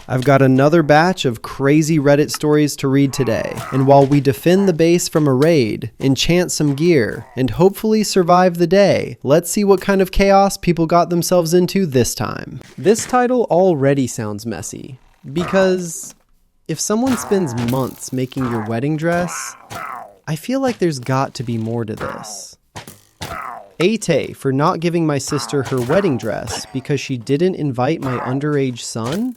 I've got another batch of crazy Reddit stories to read today, and while we defend the base from a raid, enchant some gear, and hopefully survive the day, let's see what kind of chaos people got themselves into this time. This title already sounds messy, because if someone spends months making your wedding dress, I feel like there's got to be more to this. Ate for not giving my sister her wedding dress because she didn't invite my underage son?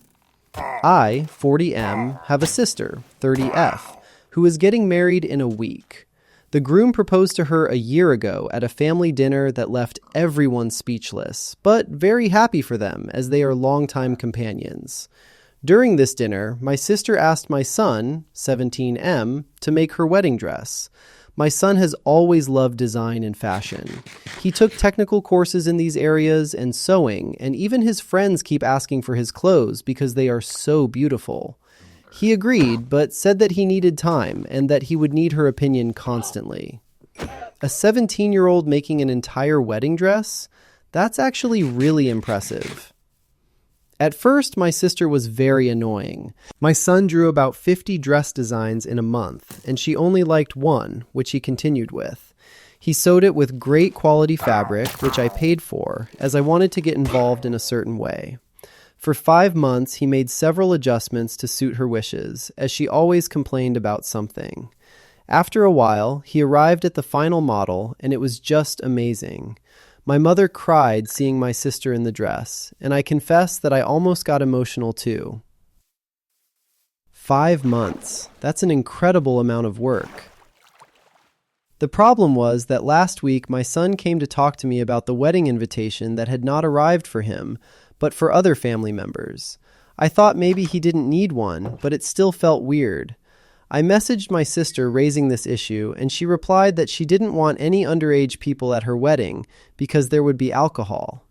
I, 40M, have a sister, 30F, who is getting married in a week. The groom proposed to her a year ago at a family dinner that left everyone speechless, but very happy for them as they are longtime companions. During this dinner, my sister asked my son, 17M, to make her wedding dress. My son has always loved design and fashion. He took technical courses in these areas and sewing, and even his friends keep asking for his clothes because they are so beautiful. He agreed, but said that he needed time and that he would need her opinion constantly. A 17-year-old making an entire wedding dress? That's actually really impressive. At first, my sister was very annoying. My son drew about 50 dress designs in a month, and she only liked one, which he continued with. He sewed it with great quality fabric, which I paid for, as I wanted to get involved in a certain way. For 5 months, he made several adjustments to suit her wishes, as she always complained about something. After a while, he arrived at the final model, and it was just amazing. My mother cried seeing my sister in the dress, and I confess that I almost got emotional too. 5 months. That's an incredible amount of work. The problem was that last week my son came to talk to me about the wedding invitation that had not arrived for him, but for other family members. I thought maybe he didn't need one, but it still felt weird. I messaged my sister raising this issue, and she replied that she didn't want any underage people at her wedding because there would be alcohol.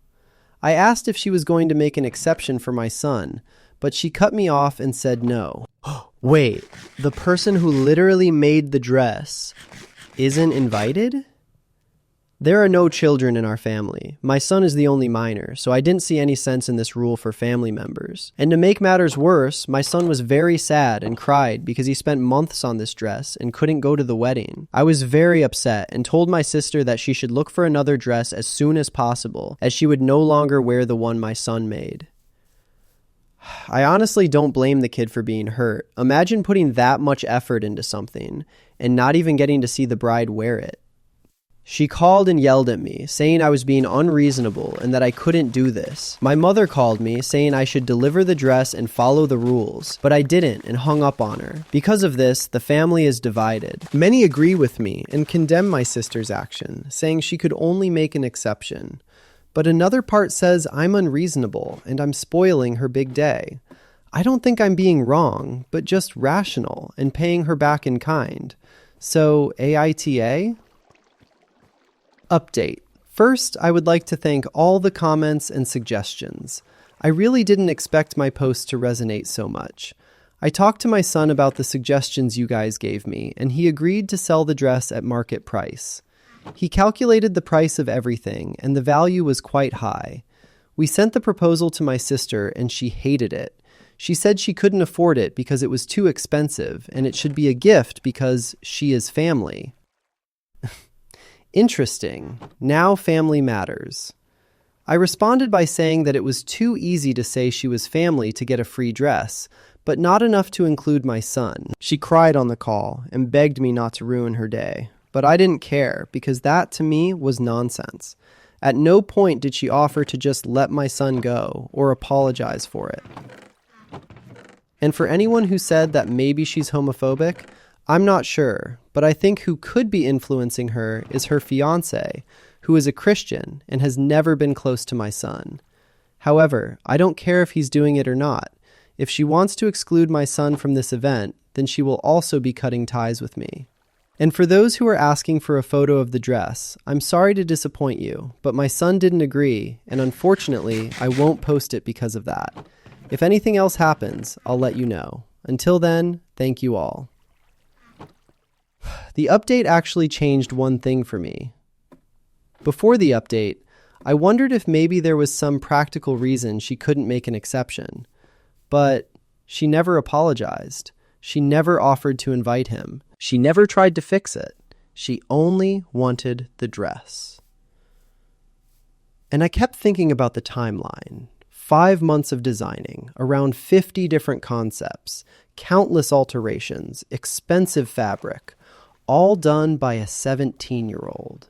I asked if she was going to make an exception for my son, but she cut me off and said no. Wait, the person who literally made the dress isn't invited? There are no children in our family. My son is the only minor, so I didn't see any sense in this rule for family members. And to make matters worse, my son was very sad and cried because he spent months on this dress and couldn't go to the wedding. I was very upset and told my sister that she should look for another dress as soon as possible, as she would no longer wear the one my son made. I honestly don't blame the kid for being hurt. Imagine putting that much effort into something and not even getting to see the bride wear it. She called and yelled at me, saying I was being unreasonable and that I couldn't do this. My mother called me, saying I should deliver the dress and follow the rules, but I didn't and hung up on her. Because of this, the family is divided. Many agree with me and condemn my sister's action, saying she could only make an exception. But another part says I'm unreasonable and I'm spoiling her big day. I don't think I'm being wrong, but just rational and paying her back in kind. So, AITA? Update. First, I would like to thank all the comments and suggestions. I really didn't expect my post to resonate so much. I talked to my son about the suggestions you guys gave me, and he agreed to sell the dress at market price. He calculated the price of everything, and the value was quite high. We sent the proposal to my sister, and she hated it. She said she couldn't afford it because it was too expensive, and it should be a gift because she is family. Interesting. Now family matters. I responded by saying that it was too easy to say she was family to get a free dress, but not enough to include my son. She cried on the call and begged me not to ruin her day, but I didn't care because that to me was nonsense. At no point did she offer to just let my son go or apologize for it. And for anyone who said that maybe she's homophobic, I'm not sure, but I think who could be influencing her is her fiancé, who is a Christian and has never been close to my son. However, I don't care if he's doing it or not. If she wants to exclude my son from this event, then she will also be cutting ties with me. And for those who are asking for a photo of the dress, I'm sorry to disappoint you, but my son didn't agree, and unfortunately, I won't post it because of that. If anything else happens, I'll let you know. Until then, thank you all. The update actually changed one thing for me. Before the update, I wondered if maybe there was some practical reason she couldn't make an exception. But She never apologized. She never offered to invite him. She never tried to fix it. She only wanted the dress. And I kept thinking about the timeline. 5 months of designing, around 50 different concepts, countless alterations, expensive fabric, all done by a 17-year-old.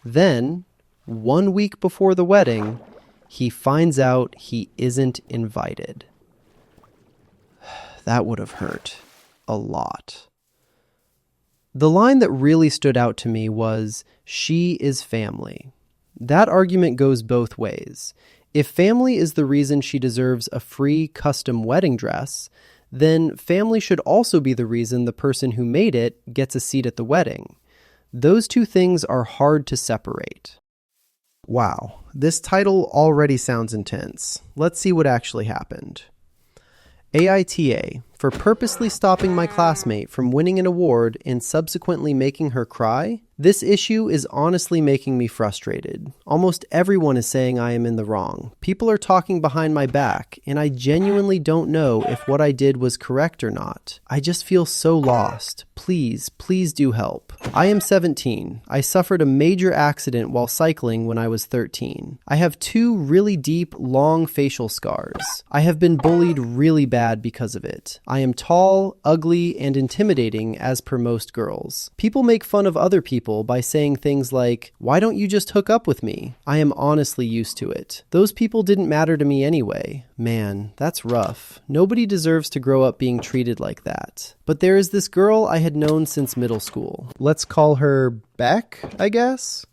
Then, 1 week before the wedding, he finds out he isn't invited. That would have hurt a lot. The line that really stood out to me was, "She is family." That argument goes both ways. If family is the reason she deserves a free custom wedding dress, then family should also be the reason the person who made it gets a seat at the wedding. Those two things are hard to separate. Wow, this title already sounds intense. Let's see what actually happened. AITA, for purposely stopping my classmate from winning an award and subsequently making her cry? This issue is honestly making me frustrated. Almost everyone is saying I am in the wrong. People are talking behind my back, and I genuinely don't know if what I did was correct or not. I just feel so lost. Please, please do help. I am 17. I suffered a major accident while cycling when I was 13. I have 2 really deep, long facial scars. I have been bullied really bad because of it. I am tall, ugly, and intimidating as per most girls. People make fun of other people by saying things like, "Why don't you just hook up with me?" I am honestly used to it. Those people didn't matter to me anyway. Man, that's rough. Nobody deserves to grow up being treated like that. But there is this girl I had known since middle school. Let's call her Beck, I guess?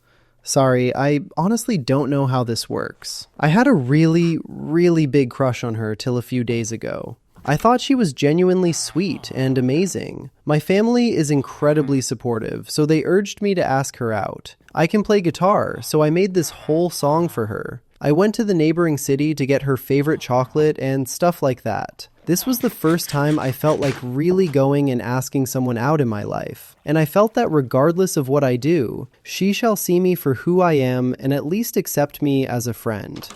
Sorry, I honestly don't know how this works. I had a really, really big crush on her till a few days ago. I thought she was genuinely sweet and amazing. My family is incredibly supportive, so they urged me to ask her out. I can play guitar, so I made this whole song for her. I went to the neighboring city to get her favorite chocolate and stuff like that. This was the first time I felt like really going and asking someone out in my life. And I felt that regardless of what I do, she shall see me for who I am and at least accept me as a friend.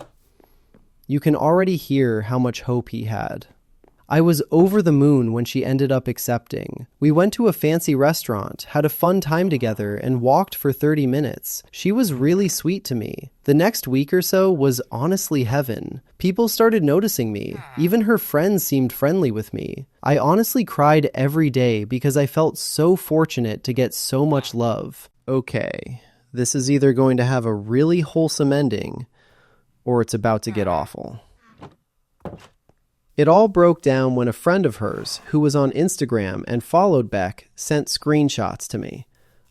You can already hear how much hope he had. I was over the moon when she ended up accepting. We went to a fancy restaurant, had a fun time together, and walked for 30 minutes. She was really sweet to me. The next week or so was honestly heaven. People started noticing me. Even her friends seemed friendly with me. I honestly cried every day because I felt so fortunate to get so much love. Okay, this is either going to have a really wholesome ending, or it's about to get awful. It all broke down when a friend of hers, who was on Instagram and followed Beck, sent screenshots to me.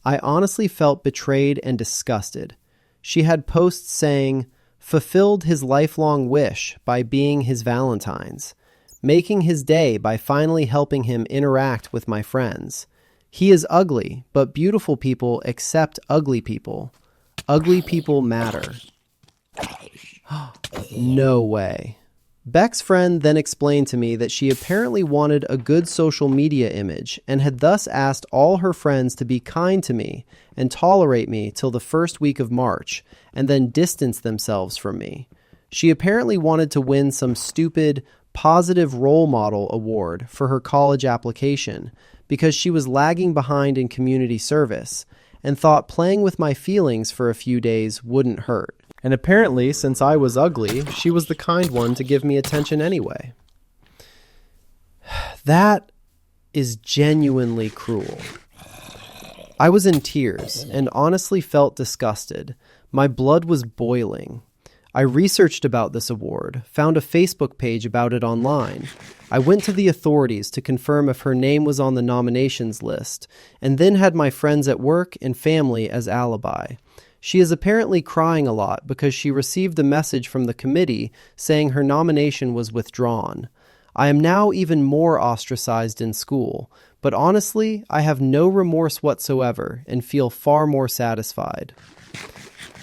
I honestly felt betrayed and disgusted. She had posts saying, "Fulfilled his lifelong wish by being his Valentine's, making his day by finally helping him interact with my friends. He is ugly, but beautiful people accept ugly people. Ugly people matter." No way. Beck's friend then explained to me that she apparently wanted a good social media image and had thus asked all her friends to be kind to me and tolerate me till the first week of March and then distance themselves from me. She apparently wanted to win some stupid positive role model award for her college application because she was lagging behind in community service and thought playing with my feelings for a few days wouldn't hurt. And apparently, since I was ugly, she was the kind one to give me attention anyway. That is genuinely cruel. I was in tears and honestly felt disgusted. My blood was boiling. I researched about this award, found a Facebook page about it online. I went to the authorities to confirm if her name was on the nominations list, and then had my friends at work and family as alibi. She is apparently crying a lot because she received a message from the committee saying her nomination was withdrawn. I am now even more ostracized in school, but honestly, I have no remorse whatsoever and feel far more satisfied.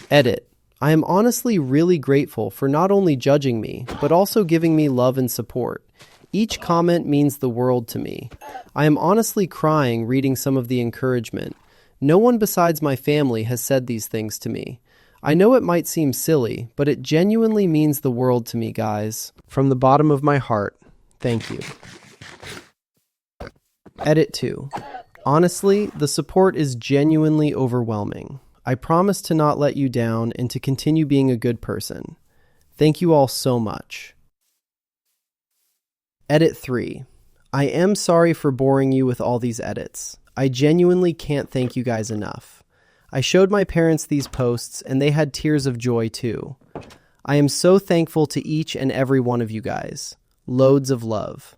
Edit. I am honestly really grateful for not only judging me, but also giving me love and support. Each comment means the world to me. I am honestly crying reading some of the encouragement. No one besides my family has said these things to me. I know it might seem silly, but it genuinely means the world to me, guys. From the bottom of my heart, Thank you. Edit 2. Honestly, the support is genuinely overwhelming. I promise to not let you down and to continue being a good person. Thank you all so much. Edit 3. I am sorry for boring you with all these edits. I genuinely can't thank you guys enough. I showed my parents these posts and they had tears of joy too. I am so thankful to each and every one of you guys. Loads of love.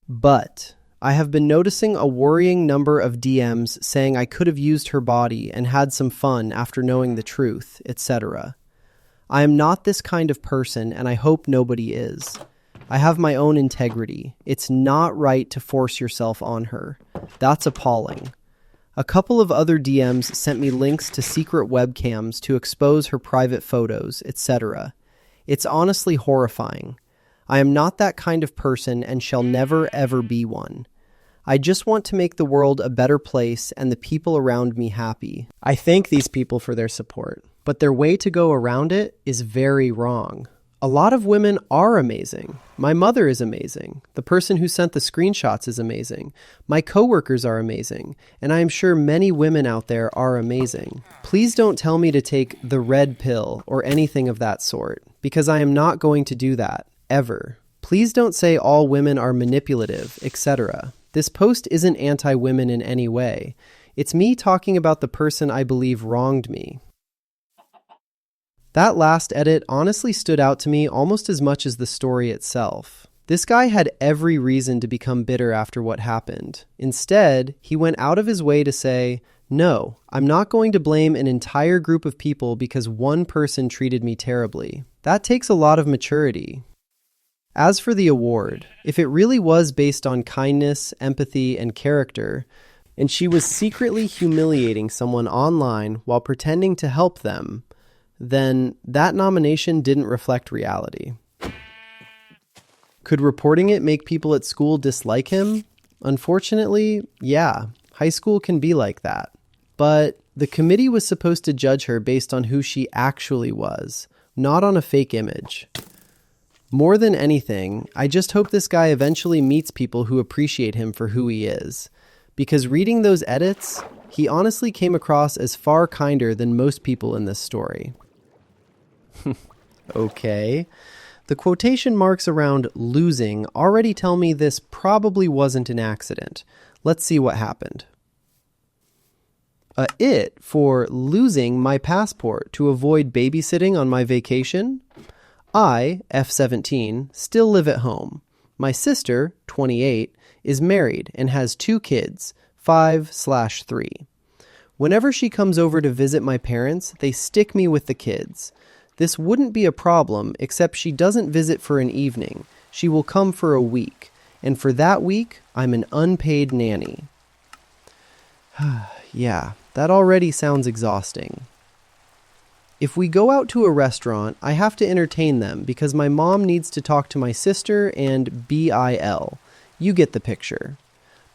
But I have been noticing a worrying number of DMs saying I could have used her body and had some fun after knowing the truth, etc. I am not this kind of person and I hope nobody is. I have my own integrity. It's not right to force yourself on her. That's appalling. A couple of other DMs sent me links to secret webcams to expose her private photos, etc. It's honestly horrifying. I am not that kind of person and shall never ever be one. I just want to make the world a better place and the people around me happy. I thank these people for their support, but their way to go around it is very wrong. A lot of women are amazing. My mother is amazing. The person who sent the screenshots is amazing. My coworkers are amazing. And I am sure many women out there are amazing. Please don't tell me to take the red pill or anything of that sort, because I am not going to do that, ever. Please don't say all women are manipulative, etc. This post isn't anti-women in any way. It's me talking about the person I believe wronged me. That last edit honestly stood out to me almost as much as the story itself. This guy had every reason to become bitter after what happened. Instead, he went out of his way to say, "No, I'm not going to blame an entire group of people because one person treated me terribly." That takes a lot of maturity. As for the award, if it really was based on kindness, empathy, and character, and she was secretly humiliating someone online while pretending to help them, then that nomination didn't reflect reality. Could reporting it make people at school dislike him? Unfortunately, yeah, high school can be like that. But the committee was supposed to judge her based on who she actually was, not on a fake image. More than anything, I just hope this guy eventually meets people who appreciate him for who he is. Because reading those edits, he honestly came across as far kinder than most people in this story. Okay. The quotation marks around losing already tell me this probably wasn't an accident. Let's see what happened. It for losing my passport to avoid babysitting on my vacation. I, F17, still live at home. My sister, 28, is married and has 2 kids, 5/3. Whenever she comes over to visit my parents, they stick me with the kids. This wouldn't be a problem, except she doesn't visit for an evening. She will come for a week, and for that week, I'm an unpaid nanny. Yeah, that already sounds exhausting. If we go out to a restaurant, I have to entertain them because my mom needs to talk to my sister and BIL. You get the picture.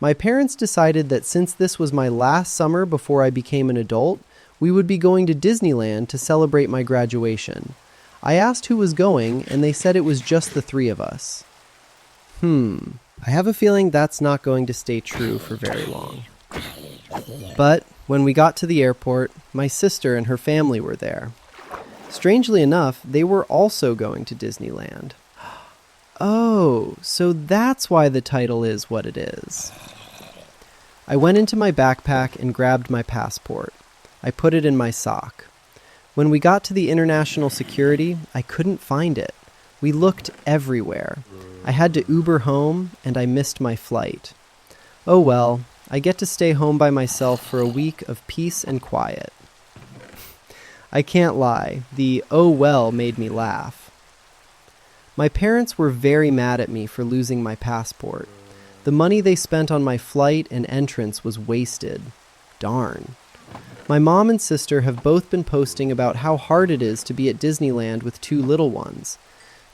My parents decided that since this was my last summer before I became an adult, we would be going to Disneyland to celebrate my graduation. I asked who was going, and they said it was just the 3 of us. I have a feeling that's not going to stay true for very long. But when we got to the airport, my sister and her family were there. Strangely enough, they were also going to Disneyland. Oh, so that's why the title is what it is. I went into my backpack and grabbed my passport. I put it in my sock. When we got to the international security, I couldn't find it. We looked everywhere. I had to Uber home, and I missed my flight. Oh well, I get to stay home by myself for a week of peace and quiet. I can't lie, the "oh well" made me laugh. My parents were very mad at me for losing my passport. The money they spent on my flight and entrance was wasted. Darn. My mom and sister have both been posting about how hard it is to be at Disneyland with 2 little ones.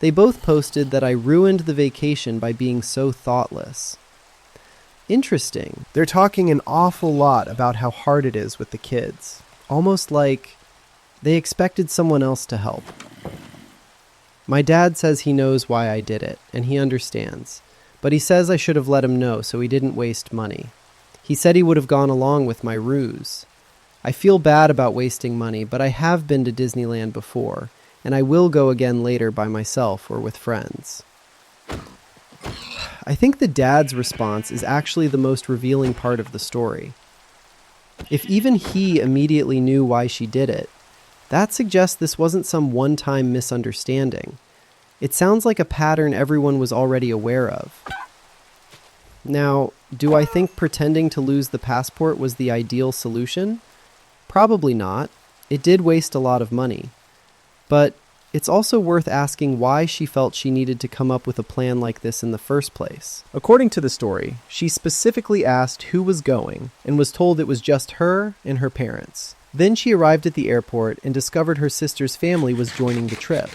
They both posted that I ruined the vacation by being so thoughtless. Interesting. They're talking an awful lot about how hard it is with the kids. Almost like they expected someone else to help. My dad says he knows why I did it, and he understands. But he says I should have let him know so he didn't waste money. He said he would have gone along with my ruse. I feel bad about wasting money, but I have been to Disneyland before, and I will go again later by myself or with friends. I think the dad's response is actually the most revealing part of the story. If even he immediately knew why she did it, that suggests this wasn't some one-time misunderstanding. It sounds like a pattern everyone was already aware of. Now, do I think pretending to lose the passport was the ideal solution? Probably not. It did waste a lot of money. But it's also worth asking why she felt she needed to come up with a plan like this in the first place. According to the story, she specifically asked who was going and was told it was just her and her parents. Then she arrived at the airport and discovered her sister's family was joining the trip.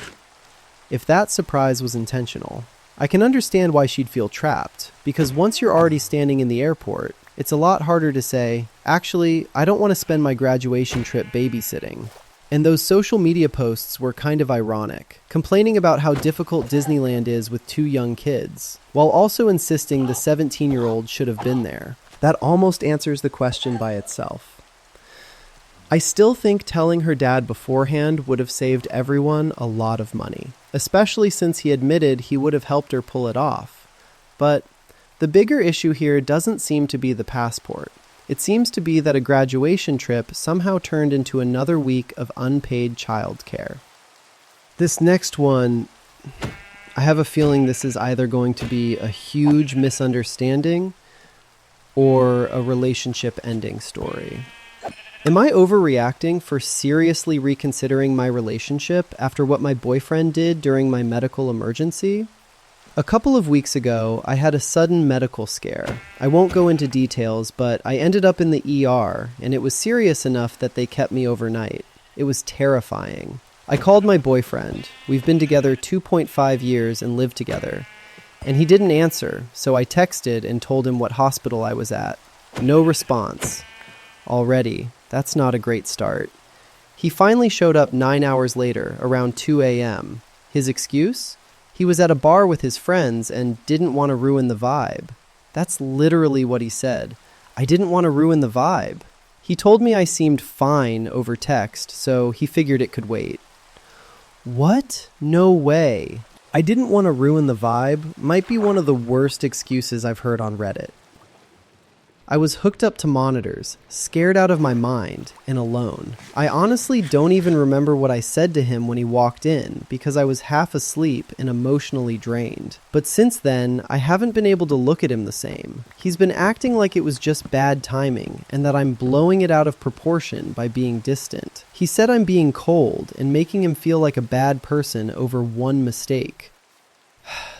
If that surprise was intentional, I can understand why she'd feel trapped, because once you're already standing in the airport, it's a lot harder to say, actually, I don't want to spend my graduation trip babysitting. And those social media posts were kind of ironic, complaining about how difficult Disneyland is with 2 young kids, while also insisting the 17-year-old should have been there. That almost answers the question by itself. I still think telling her dad beforehand would have saved everyone a lot of money, especially since he admitted he would have helped her pull it off. But the bigger issue here doesn't seem to be the passport. It seems to be that a graduation trip somehow turned into another week of unpaid childcare. This next one, I have a feeling this is either going to be a huge misunderstanding or a relationship ending story. Am I overreacting for seriously reconsidering my relationship after what my boyfriend did during my medical emergency? A couple of weeks ago, I had a sudden medical scare. I won't go into details, but I ended up in the ER, and it was serious enough that they kept me overnight. It was terrifying. I called my boyfriend. We've been together 2.5 years and lived together. And he didn't answer, so I texted and told him what hospital I was at. No response. Already, that's not a great start. He finally showed up 9 hours later, around 2 a.m. His excuse? He was at a bar with his friends and didn't want to ruin the vibe. That's literally what he said. I didn't want to ruin the vibe. He told me I seemed fine over text, so he figured it could wait. What? No way. I didn't want to ruin the vibe might be one of the worst excuses I've heard on Reddit. I was hooked up to monitors, scared out of my mind, and alone. I honestly don't even remember what I said to him when he walked in because I was half asleep and emotionally drained. But since then, I haven't been able to look at him the same. He's been acting like it was just bad timing and that I'm blowing it out of proportion by being distant. He said I'm being cold and making him feel like a bad person over one mistake.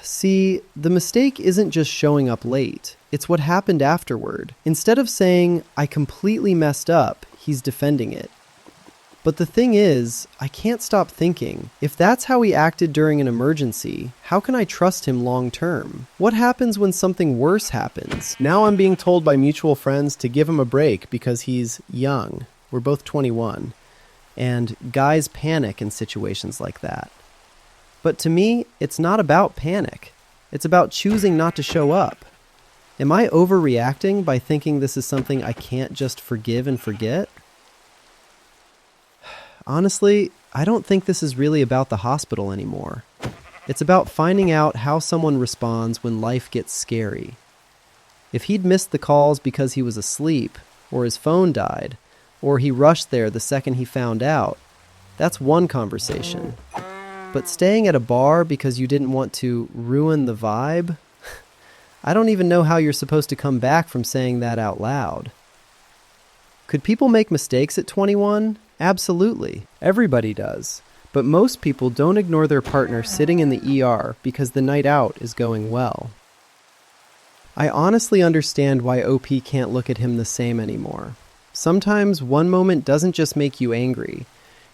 See, the mistake isn't just showing up late. It's what happened afterward. Instead of saying, I completely messed up, he's defending it. But the thing is, I can't stop thinking, if that's how he acted during an emergency, how can I trust him long term? What happens when something worse happens? Now I'm being told by mutual friends to give him a break because he's young. We're both 21. And guys panic in situations like that. But to me, it's not about panic. It's about choosing not to show up. Am I overreacting by thinking this is something I can't just forgive and forget? Honestly, I don't think this is really about the hospital anymore. It's about finding out how someone responds when life gets scary. If he'd missed the calls because he was asleep, or his phone died, or he rushed there the second he found out, that's one conversation. But staying at a bar because you didn't want to ruin the vibe? I don't even know how you're supposed to come back from saying that out loud. Could people make mistakes at 21? Absolutely. Everybody does. But most people don't ignore their partner sitting in the ER because the night out is going well. I honestly understand why OP can't look at him the same anymore. Sometimes one moment doesn't just make you angry.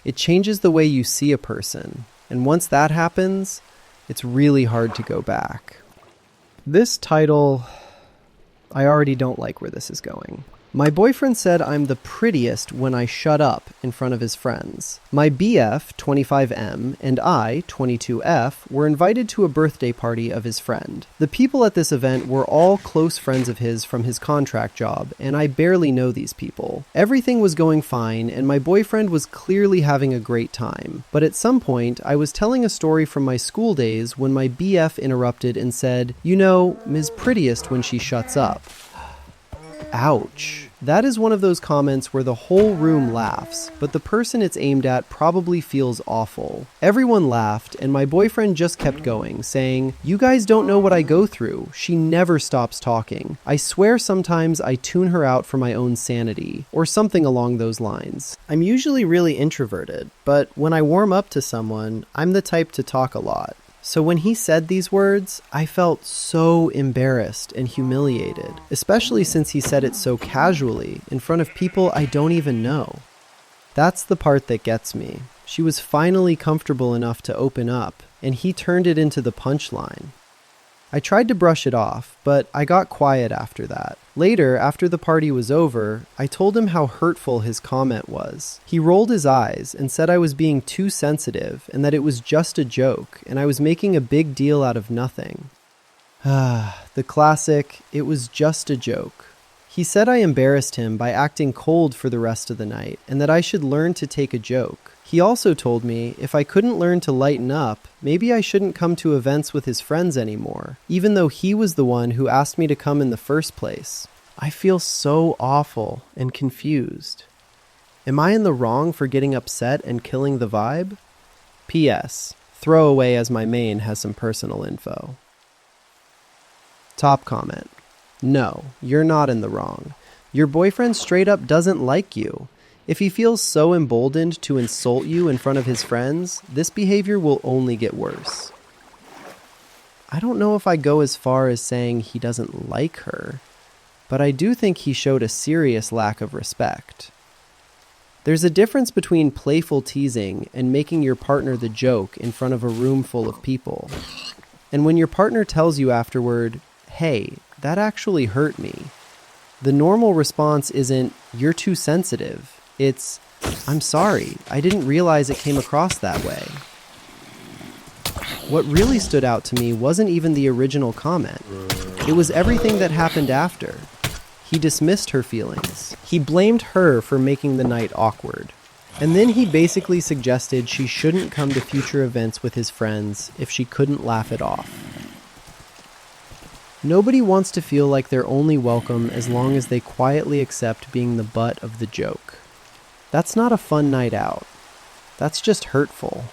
It changes the way you see a person. And once that happens, it's really hard to go back. This title, I already don't like where this is going. My boyfriend said I'm the prettiest when I shut up in front of his friends. My BF, 25M, and I, 22F, were invited to a birthday party of his friend. The people at this event were all close friends of his from his contract job, and I barely know these people. Everything was going fine, and my boyfriend was clearly having a great time. But at some point, I was telling a story from my school days when my BF interrupted and said, "You know, Ms. Prettiest when she shuts up." Ouch. That is one of those comments where the whole room laughs, but the person it's aimed at probably feels awful. Everyone laughed, and my boyfriend just kept going, saying, "You guys don't know what I go through. She never stops talking. I swear sometimes I tune her out for my own sanity," or something along those lines. I'm usually really introverted, but when I warm up to someone, I'm the type to talk a lot. So when he said these words, I felt so embarrassed and humiliated, especially since he said it so casually in front of people I don't even know. That's the part that gets me. She was finally comfortable enough to open up, and he turned it into the punchline. I tried to brush it off, but I got quiet after that. Later, after the party was over, I told him how hurtful his comment was. He rolled his eyes and said I was being too sensitive and that it was just a joke and I was making a big deal out of nothing. The classic, "it was just a joke." He said I embarrassed him by acting cold for the rest of the night and that I should learn to take a joke. He also told me if I couldn't learn to lighten up, maybe I shouldn't come to events with his friends anymore, even though he was the one who asked me to come in the first place. I feel so awful and confused. Am I in the wrong for getting upset and killing the vibe? P.S. Throwaway as my main has some personal info. Top comment. No, you're not in the wrong. Your boyfriend straight up doesn't like you. If he feels so emboldened to insult you in front of his friends, this behavior will only get worse. I don't know if I go as far as saying he doesn't like her, but I do think he showed a serious lack of respect. There's a difference between playful teasing and making your partner the joke in front of a room full of people. And when your partner tells you afterward, "Hey, that actually hurt me," the normal response isn't, "You're too sensitive." It's, "I'm sorry, I didn't realize it came across that way." What really stood out to me wasn't even the original comment. It was everything that happened after. He dismissed her feelings. He blamed her for making the night awkward. And then he basically suggested she shouldn't come to future events with his friends if she couldn't laugh it off. Nobody wants to feel like they're only welcome as long as they quietly accept being the butt of the joke. That's not a fun night out. That's just hurtful.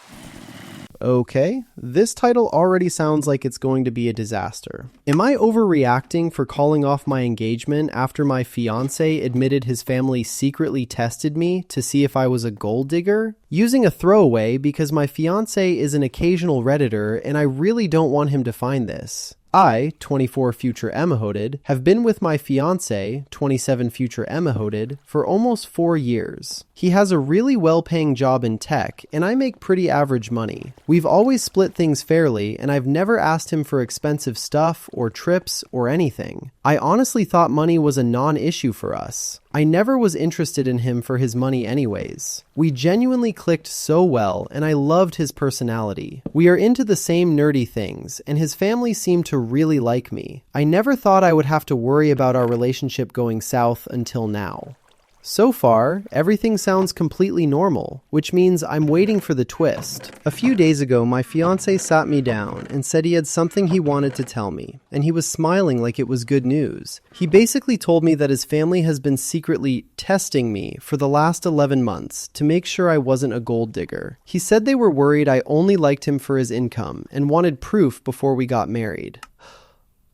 Okay, this title already sounds like it's going to be a disaster. Am I overreacting for calling off my engagement after my fiancé admitted his family secretly tested me to see if I was a gold digger? Using a throwaway because my fiancé is an occasional Redditor and I really don't want him to find this. I, 24 future Emmahooded, have been with my fiancé, 27 future Emmahooded, for almost 4 years. He has a really well-paying job in tech, and I make pretty average money. We've always split things fairly, and I've never asked him for expensive stuff or trips or anything. I honestly thought money was a non-issue for us. I never was interested in him for his money anyways. We genuinely clicked so well, and I loved his personality. We are into the same nerdy things, and his family seemed to really like me. I never thought I would have to worry about our relationship going south until now. So far, everything sounds completely normal, which means I'm waiting for the twist. A few days ago, my fiancé sat me down and said he had something he wanted to tell me, and he was smiling like it was good news. He basically told me that his family has been secretly testing me for the last 11 months to make sure I wasn't a gold digger. He said they were worried I only liked him for his income and wanted proof before we got married.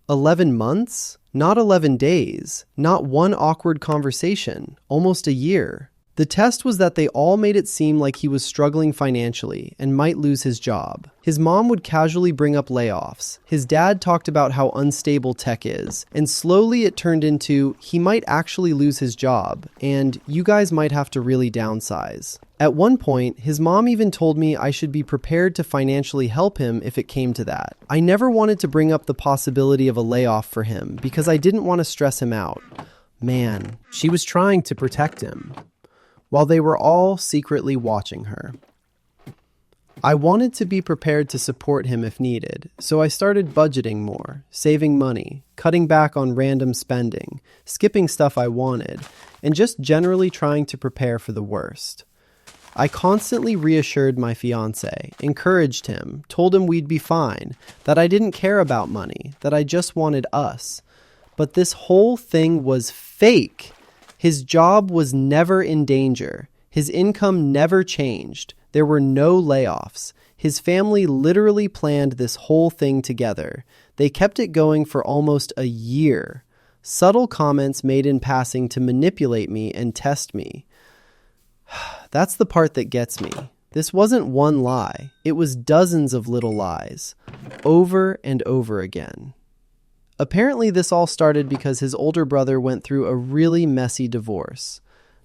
11 months? Not 11 days, not one awkward conversation, almost a year. The test was that they all made it seem like he was struggling financially and might lose his job. His mom would casually bring up layoffs. His dad talked about how unstable tech is, and slowly it turned into he might actually lose his job, and you guys might have to really downsize. At one point, his mom even told me I should be prepared to financially help him if it came to that. I never wanted to bring up the possibility of a layoff for him because I didn't want to stress him out. Man, she was trying to protect him, while they were all secretly watching her. I wanted to be prepared to support him if needed, so I started budgeting more, saving money, cutting back on random spending, skipping stuff I wanted, and just generally trying to prepare for the worst. I constantly reassured my fiancé, encouraged him, told him we'd be fine, that I didn't care about money, that I just wanted us. But this whole thing was fake. His job was never in danger. His income never changed. There were no layoffs. His family literally planned this whole thing together. They kept it going for almost a year. Subtle comments made in passing to manipulate me and test me. That's the part that gets me. This wasn't one lie. It was dozens of little lies, over and over again. Apparently, this all started because his older brother went through a really messy divorce.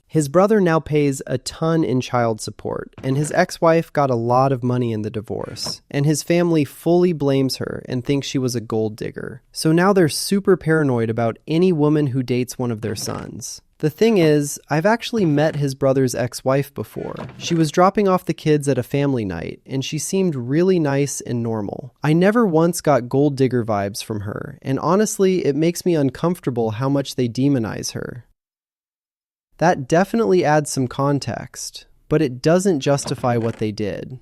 His brother now pays a ton in child support, and his ex-wife got a lot of money in the divorce, and his family fully blames her and thinks she was a gold digger. So now they're super paranoid about any woman who dates one of their sons. The thing is, I've actually met his brother's ex-wife before. She was dropping off the kids at a family night, and she seemed really nice and normal. I never once got gold digger vibes from her, and honestly, it makes me uncomfortable how much they demonize her. That definitely adds some context, but it doesn't justify what they did.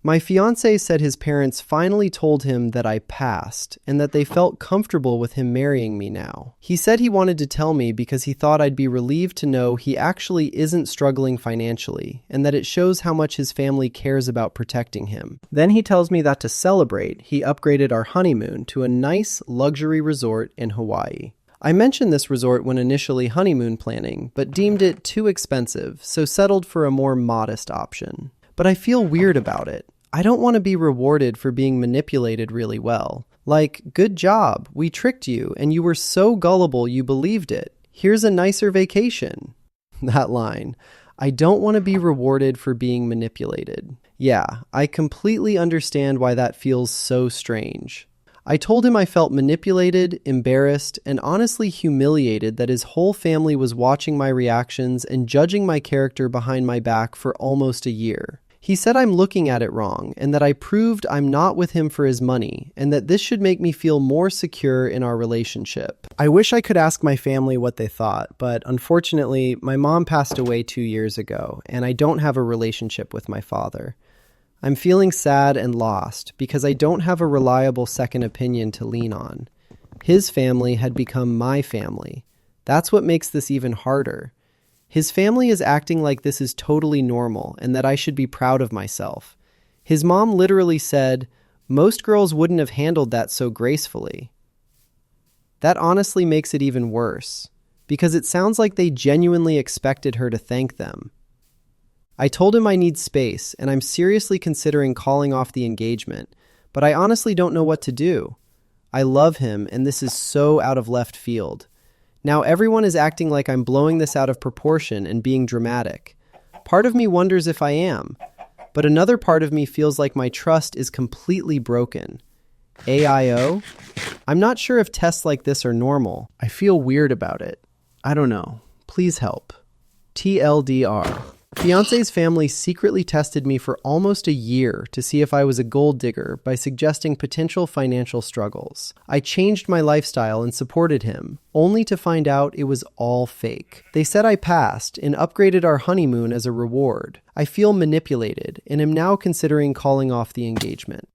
My fiancé said his parents finally told him that I passed and that they felt comfortable with him marrying me now. He said he wanted to tell me because he thought I'd be relieved to know he actually isn't struggling financially and that it shows how much his family cares about protecting him. Then he tells me that to celebrate, he upgraded our honeymoon to a nice luxury resort in Hawaii. I mentioned this resort when initially honeymoon planning, but deemed it too expensive, so settled for a more modest option. But I feel weird about it. I don't want to be rewarded for being manipulated really well. Like, good job, we tricked you, and you were so gullible you believed it. Here's a nicer vacation. That line. I don't want to be rewarded for being manipulated. Yeah, I completely understand why that feels so strange. I told him I felt manipulated, embarrassed, and honestly humiliated that his whole family was watching my reactions and judging my character behind my back for almost a year. He said I'm looking at it wrong and that I proved I'm not with him for his money and that this should make me feel more secure in our relationship. I wish I could ask my family what they thought, but unfortunately, my mom passed away 2 years ago and I don't have a relationship with my father. I'm feeling sad and lost because I don't have a reliable second opinion to lean on. His family had become my family. That's what makes this even harder. His family is acting like this is totally normal and that I should be proud of myself. His mom literally said, "Most girls wouldn't have handled that so gracefully." That honestly makes it even worse, because it sounds like they genuinely expected her to thank them. I told him I need space, and I'm seriously considering calling off the engagement, but I honestly don't know what to do. I love him, and this is so out of left field. Now everyone is acting like I'm blowing this out of proportion and being dramatic. Part of me wonders if I am, but another part of me feels like my trust is completely broken. AIO? I'm not sure if tests like this are normal. I feel weird about it. I don't know. Please help. TLDR. Fiancé's family secretly tested me for almost a year to see if I was a gold digger by suggesting potential financial struggles. I changed my lifestyle and supported him, only to find out it was all fake. They said I passed and upgraded our honeymoon as a reward. I feel manipulated and am now considering calling off the engagement.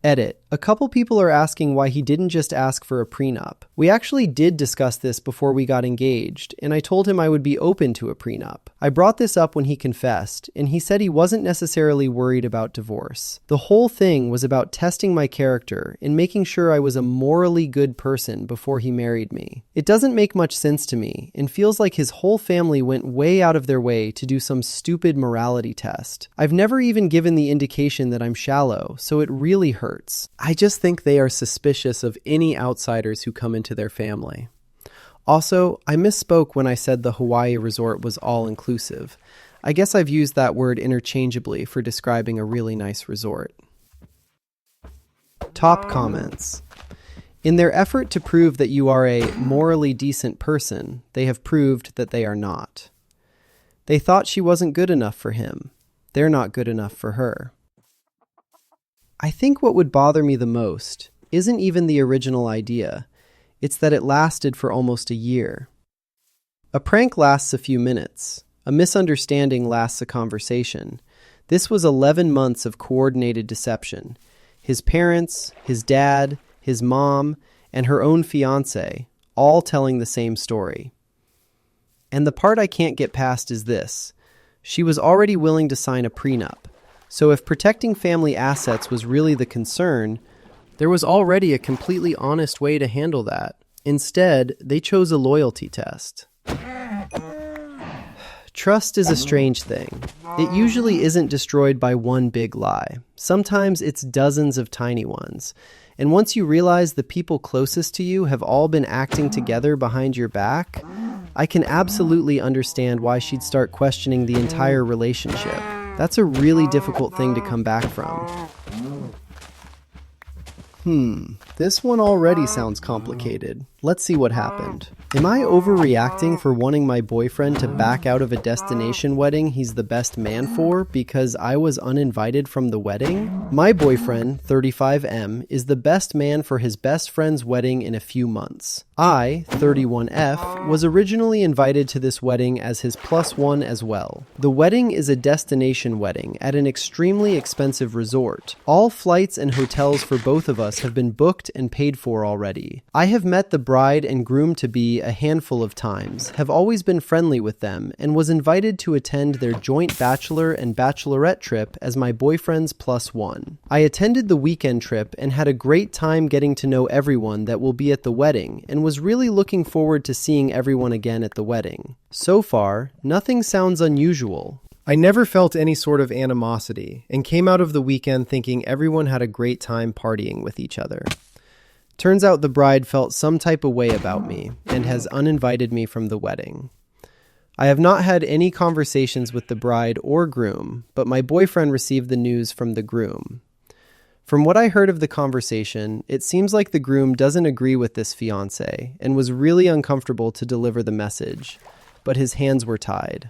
Edit. A couple people are asking why he didn't just ask for a prenup. We actually did discuss this before we got engaged, and I told him I would be open to a prenup. I brought this up when he confessed, and he said he wasn't necessarily worried about divorce. The whole thing was about testing my character and making sure I was a morally good person before he married me. It doesn't make much sense to me, and feels like his whole family went way out of their way to do some stupid morality test. I've never even given the indication that I'm shallow, so it really hurts. I just think they are suspicious of any outsiders who come into their family. Also, I misspoke when I said the Hawaii resort was all-inclusive. I guess I've used that word interchangeably for describing a really nice resort. Top comments. In their effort to prove that you are a morally decent person, they have proved that they are not. They thought she wasn't good enough for him. They're not good enough for her. I think what would bother me the most isn't even the original idea. It's that it lasted for almost a year. A prank lasts a few minutes. A misunderstanding lasts a conversation. This was 11 months of coordinated deception. His parents, his dad, his mom, and her own fiancé, all telling the same story. And the part I can't get past is this. She was already willing to sign a prenup. So if protecting family assets was really the concern, there was already a completely honest way to handle that. Instead, they chose a loyalty test. Trust is a strange thing. It usually isn't destroyed by one big lie. Sometimes it's dozens of tiny ones. And once you realize the people closest to you have all been acting together behind your back, I can absolutely understand why she'd start questioning the entire relationship. That's a really difficult thing to come back from. This one already sounds complicated. Let's see what happened. Am I overreacting for wanting my boyfriend to back out of a destination wedding he's the best man for because I was uninvited from the wedding? My boyfriend, 35M, is the best man for his best friend's wedding in a few months. I, 31F, was originally invited to this wedding as his +1 as well. The wedding is a destination wedding at an extremely expensive resort. All flights and hotels for both of us have been booked and paid for already. I have met the bride and groom-to-be a handful of times, have always been friendly with them, and was invited to attend their joint bachelor and bachelorette trip as my boyfriend's +1. I attended the weekend trip and had a great time getting to know everyone that will be at the wedding, and was really looking forward to seeing everyone again at the wedding. So far, nothing sounds unusual. I never felt any sort of animosity, and came out of the weekend thinking everyone had a great time partying with each other. Turns out the bride felt some type of way about me and has uninvited me from the wedding. I have not had any conversations with the bride or groom, but my boyfriend received the news from the groom. From what I heard of the conversation, it seems like the groom doesn't agree with this fiancé and was really uncomfortable to deliver the message, but his hands were tied.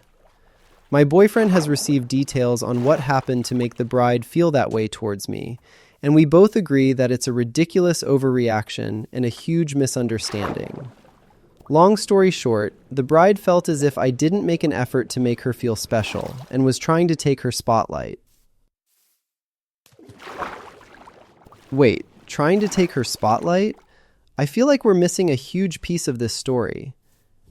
My boyfriend has received details on what happened to make the bride feel that way towards me, and we both agree that it's a ridiculous overreaction and a huge misunderstanding. Long story short, the bride felt as if I didn't make an effort to make her feel special and was trying to take her spotlight. Wait, trying to take her spotlight? I feel like we're missing a huge piece of this story.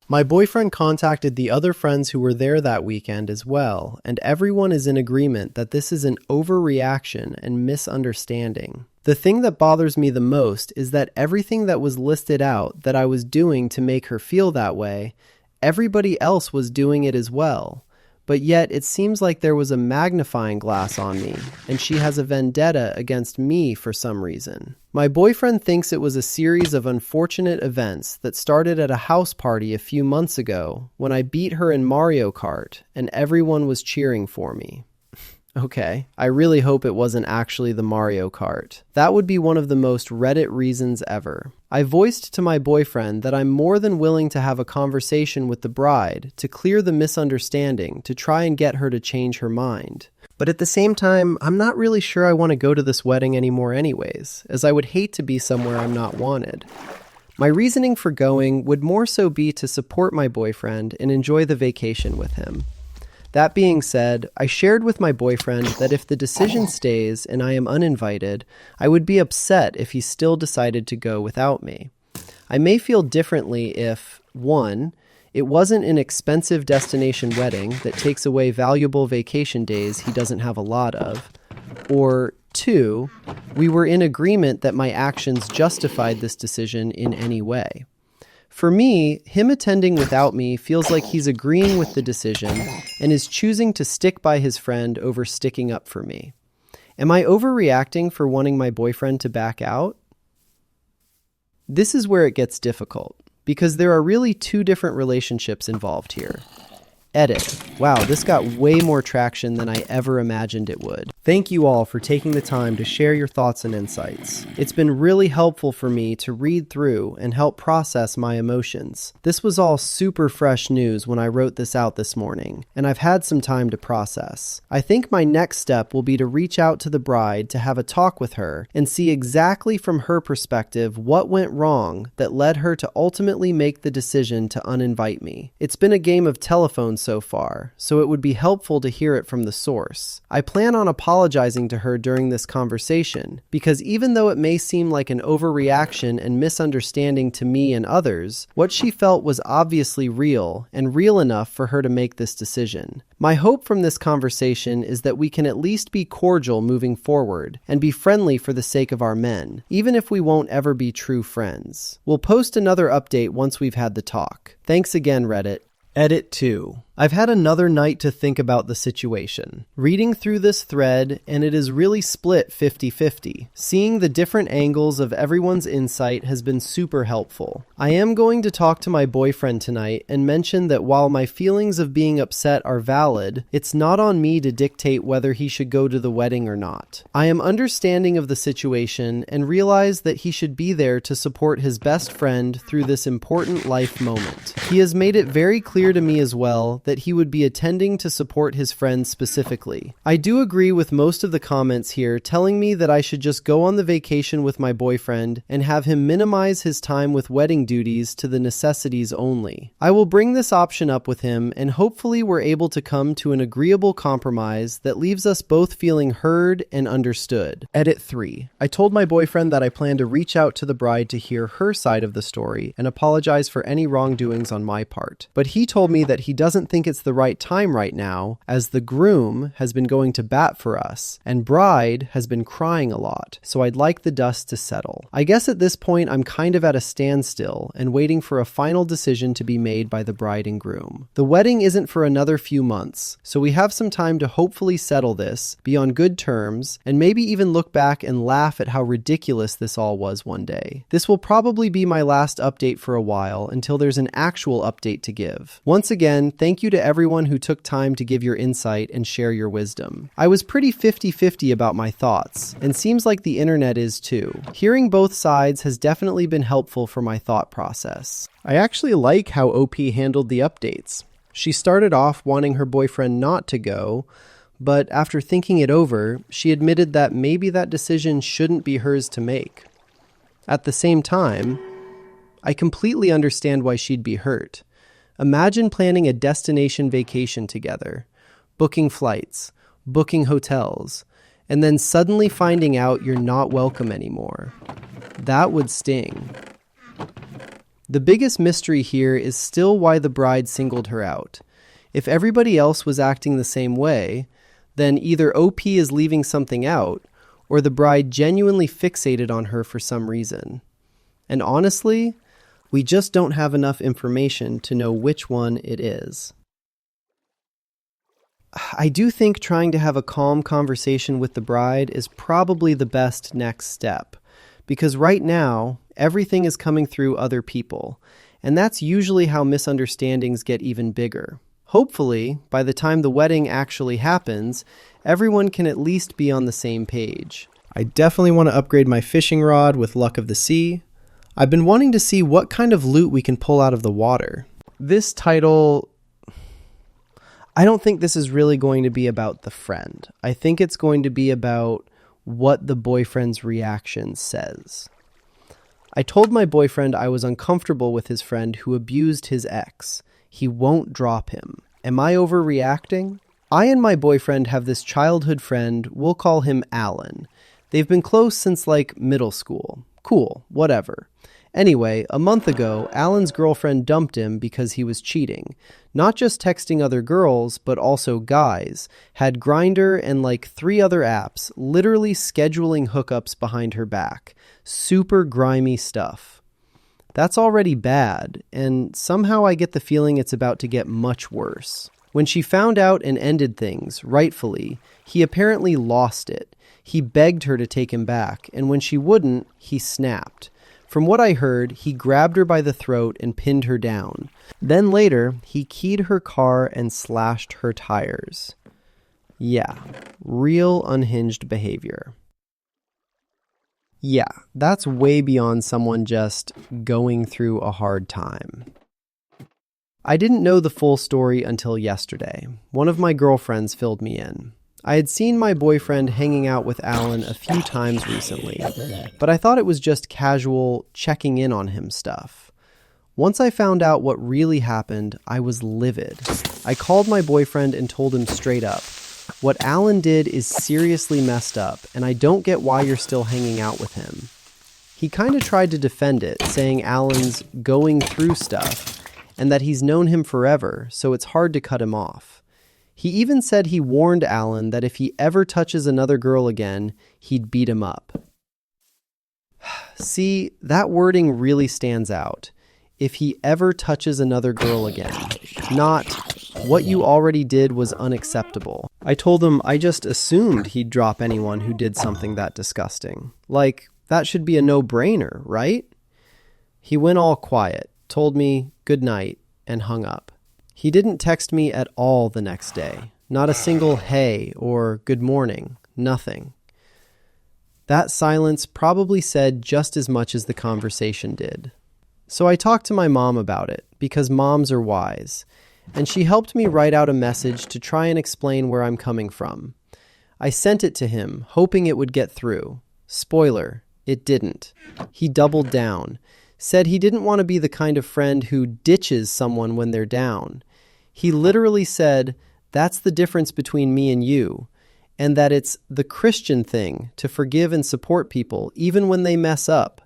My boyfriend contacted the other friends who were there that weekend as well, and everyone is in agreement that this is an overreaction and misunderstanding. The thing that bothers me the most is that everything that was listed out that I was doing to make her feel that way, everybody else was doing it as well. But yet it seems like there was a magnifying glass on me, and she has a vendetta against me for some reason. My boyfriend thinks it was a series of unfortunate events that started at a house party a few months ago when I beat her in Mario Kart and everyone was cheering for me. Okay, I really hope it wasn't actually the Mario Kart. That would be one of the most Reddit reasons ever. I voiced to my boyfriend that I'm more than willing to have a conversation with the bride to clear the misunderstanding to try and get her to change her mind. But at the same time, I'm not really sure I want to go to this wedding anymore anyways, as I would hate to be somewhere I'm not wanted. My reasoning for going would more so be to support my boyfriend and enjoy the vacation with him. That being said, I shared with my boyfriend that if the decision stays and I am uninvited, I would be upset if he still decided to go without me. I may feel differently if, 1, it wasn't an expensive destination wedding that takes away valuable vacation days he doesn't have a lot of, or 2, we were in agreement that my actions justified this decision in any way. For me, him attending without me feels like he's agreeing with the decision and is choosing to stick by his friend over sticking up for me. Am I overreacting for wanting my boyfriend to back out? This is where it gets difficult, because there are really two different relationships involved here. Edit. Wow, this got way more traction than I ever imagined it would. Thank you all for taking the time to share your thoughts and insights. It's been really helpful for me to read through and help process my emotions. This was all super fresh news when I wrote this out this morning, and I've had some time to process. I think my next step will be to reach out to the bride to have a talk with her and see exactly from her perspective what went wrong that led her to ultimately make the decision to uninvite me. It's been a game of telephone so far, so it would be helpful to hear it from the source. I plan on apologizing to her during this conversation, because even though it may seem like an overreaction and misunderstanding to me and others, what she felt was obviously real, and real enough for her to make this decision. My hope from this conversation is that we can at least be cordial moving forward, and be friendly for the sake of our men, even if we won't ever be true friends. We'll post another update once we've had the talk. Thanks again, Reddit. Edit 2. I've had another night to think about the situation. Reading through this thread, and it is really split 50-50. Seeing the different angles of everyone's insight has been super helpful. I am going to talk to my boyfriend tonight and mention that while my feelings of being upset are valid, it's not on me to dictate whether he should go to the wedding or not. I am understanding of the situation and realize that he should be there to support his best friend through this important life moment. He has made it very clear to me as well that he would be attending to support his friends specifically. I do agree with most of the comments here telling me that I should just go on the vacation with my boyfriend and have him minimize his time with wedding duties to the necessities only. I will bring this option up with him, and hopefully we're able to come to an agreeable compromise that leaves us both feeling heard and understood. Edit 3. I told my boyfriend that I plan to reach out to the bride to hear her side of the story and apologize for any wrongdoings on my part. But he told me that he doesn't think it's the right time right now, as the groom has been going to bat for us, and bride has been crying a lot, so I'd like the dust to settle. I guess at this point I'm kind of at a standstill and waiting for a final decision to be made by the bride and groom. The wedding isn't for another few months, so we have some time to hopefully settle this, be on good terms, and maybe even look back and laugh at how ridiculous this all was one day. This will probably be my last update for a while until there's an actual update to give. Once again, thank you to everyone who took time to give your insight and share your wisdom. I was pretty 50-50 about my thoughts, and seems like the internet is too. Hearing both sides has definitely been helpful for my thought process. I actually like how OP handled the updates. She started off wanting her boyfriend not to go, but after thinking it over, she admitted that maybe that decision shouldn't be hers to make. At the same time, I completely understand why she'd be hurt. Imagine planning a destination vacation together, booking flights, booking hotels, and then suddenly finding out you're not welcome anymore. That would sting. The biggest mystery here is still why the bride singled her out. If everybody else was acting the same way, then either OP is leaving something out, or the bride genuinely fixated on her for some reason. And honestly, we just don't have enough information to know which one it is. I do think trying to have a calm conversation with the bride is probably the best next step, because right now, everything is coming through other people, and that's usually how misunderstandings get even bigger. Hopefully, by the time the wedding actually happens, everyone can at least be on the same page. I definitely want to upgrade my fishing rod with Luck of the Sea. I've been wanting to see what kind of loot we can pull out of the water. This title, I don't think this is really going to be about the friend. I think it's going to be about what the boyfriend's reaction says. I told my boyfriend I was uncomfortable with his friend who abused his ex. He won't drop him. Am I overreacting? I and my boyfriend have this childhood friend, we'll call him Alan. They've been close since like middle school. Cool, whatever. Anyway, a month ago, Alan's girlfriend dumped him because he was cheating. Not just texting other girls, but also guys. Had Grindr and like 3 other apps, literally scheduling hookups behind her back. Super grimy stuff. That's already bad, and somehow I get the feeling it's about to get much worse. When she found out and ended things, rightfully, he apparently lost it. He begged her to take him back, and when she wouldn't, he snapped. From what I heard, he grabbed her by the throat and pinned her down. Then later, he keyed her car and slashed her tires. Yeah, real unhinged behavior. Yeah, that's way beyond someone just going through a hard time. I didn't know the full story until yesterday. One of my girlfriends filled me in. I had seen my boyfriend hanging out with Alan a few times recently, but I thought it was just casual checking in on him stuff. Once I found out what really happened, I was livid. I called my boyfriend and told him straight up, "What Alan did is seriously messed up, and I don't get why you're still hanging out with him." He kind of tried to defend it, saying Alan's going through stuff, and that he's known him forever, so it's hard to cut him off. He even said he warned Alan that if he ever touches another girl again, he'd beat him up. See, that wording really stands out. If he ever touches another girl again, not what you already did was unacceptable. I told him I just assumed he'd drop anyone who did something that disgusting. Like, that should be a no-brainer, right? He went all quiet, told me good night, and hung up. He didn't text me at all the next day. Not a single hey or good morning. Nothing. That silence probably said just as much as the conversation did. So I talked to my mom about it, because moms are wise, and she helped me write out a message to try and explain where I'm coming from. I sent it to him, hoping it would get through. Spoiler, it didn't. He doubled down, said he didn't want to be the kind of friend who ditches someone when they're down. He literally said, "That's the difference between me and you," and that it's the Christian thing to forgive and support people even when they mess up.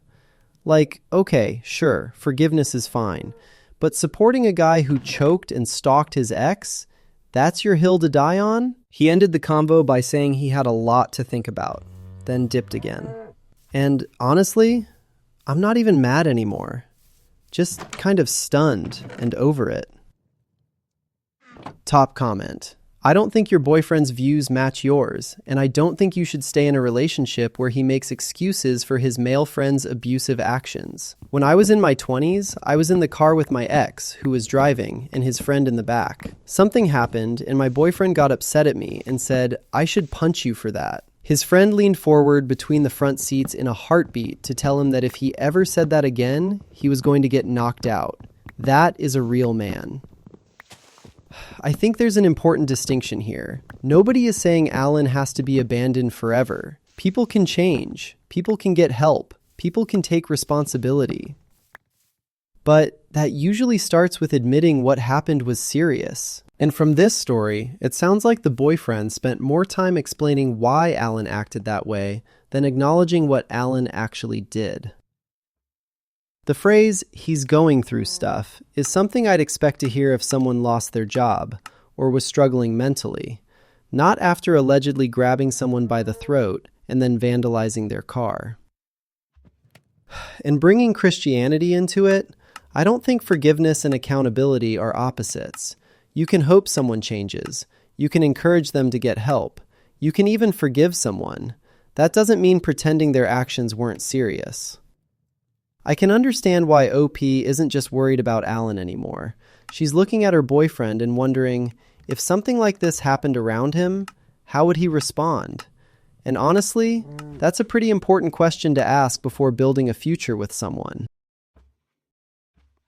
Like, okay, sure, forgiveness is fine, but supporting a guy who choked and stalked his ex, that's your hill to die on? He ended the convo by saying he had a lot to think about, then dipped again. And honestly, I'm not even mad anymore. Just kind of stunned and over it. Top comment. I don't think your boyfriend's views match yours, and I don't think you should stay in a relationship where he makes excuses for his male friend's abusive actions. When I was in my 20s, I was in the car with my ex, who was driving, and his friend in the back. Something happened, and my boyfriend got upset at me and said, "I should punch you for that." His friend leaned forward between the front seats in a heartbeat to tell him that if he ever said that again, he was going to get knocked out. That is a real man. I think there's an important distinction here. Nobody is saying Alan has to be abandoned forever. People can change. People can get help. People can take responsibility. But that usually starts with admitting what happened was serious. And from this story, it sounds like the boyfriend spent more time explaining why Alan acted that way than acknowledging what Alan actually did. The phrase, "he's going through stuff," is something I'd expect to hear if someone lost their job or was struggling mentally, not after allegedly grabbing someone by the throat and then vandalizing their car. And bringing Christianity into it, I don't think forgiveness and accountability are opposites. You can hope someone changes. You can encourage them to get help. You can even forgive someone. That doesn't mean pretending their actions weren't serious. I can understand why OP isn't just worried about Alan anymore. She's looking at her boyfriend and wondering, if something like this happened around him, how would he respond? And honestly, that's a pretty important question to ask before building a future with someone.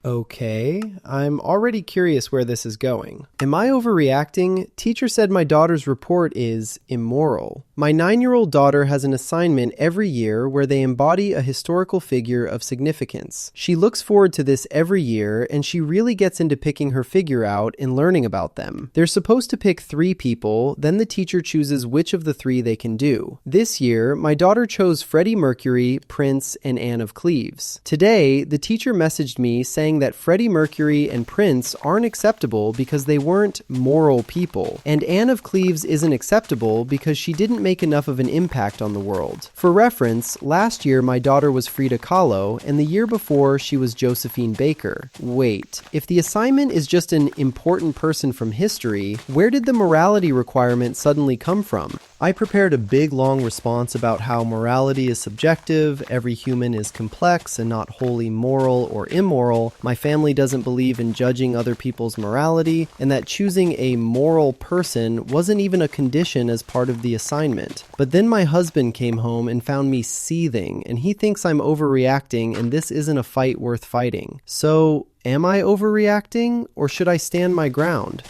Okay, I'm already curious where this is going. Am I overreacting? Teacher said my daughter's report is immoral. My 9-year-old daughter has an assignment every year where they embody a historical figure of significance. She looks forward to this every year, and she really gets into picking her figure out and learning about them. They're supposed to pick 3 people, then the teacher chooses which of the 3 they can do. This year, my daughter chose Freddie Mercury, Prince, and Anne of Cleves. Today, the teacher messaged me saying saying that Freddie Mercury and Prince aren't acceptable because they weren't moral people, and Anne of Cleves isn't acceptable because she didn't make enough of an impact on the world. For reference, last year my daughter was Frida Kahlo, and the year before she was Josephine Baker. Wait, if the assignment is just an important person from history, where did the morality requirement suddenly come from? I prepared a big long response about how morality is subjective, every human is complex and not wholly moral or immoral, my family doesn't believe in judging other people's morality, and that choosing a moral person wasn't even a condition as part of the assignment. But then my husband came home and found me seething, and he thinks I'm overreacting and this isn't a fight worth fighting. So, am I overreacting, or should I stand my ground?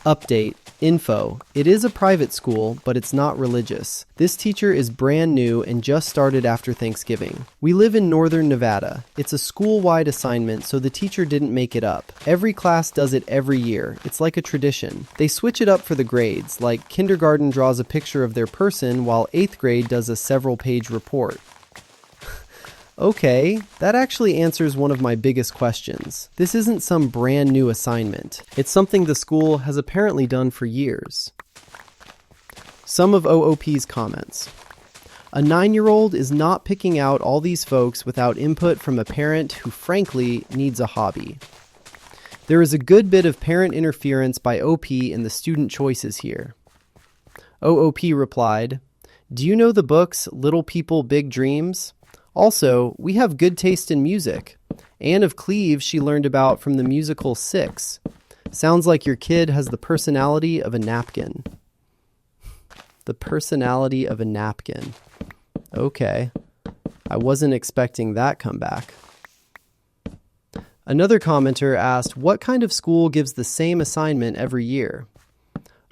Update. Info. It is a private school, but it's not religious. This teacher is brand new and just started after Thanksgiving. We live in northern Nevada. It's a school-wide assignment, so the teacher didn't make it up. Every class does it every year. It's like a tradition. They switch it up for the grades, like kindergarten draws a picture of their person while 8th grade does a several-page report. Okay, that actually answers one of my biggest questions. This isn't some brand new assignment. It's something the school has apparently done for years. Some of OOP's comments. A 9-year-old is not picking out all these folks without input from a parent who frankly needs a hobby. There is a good bit of parent interference by OP in the student choices here. OOP replied, "Do you know the books Little People, Big Dreams? Also, we have good taste in music. Anne of Cleves she learned about from the musical Six. Sounds like your kid has the personality of a napkin." The personality of a napkin. Okay. I wasn't expecting that comeback. Another commenter asked, what kind of school gives the same assignment every year?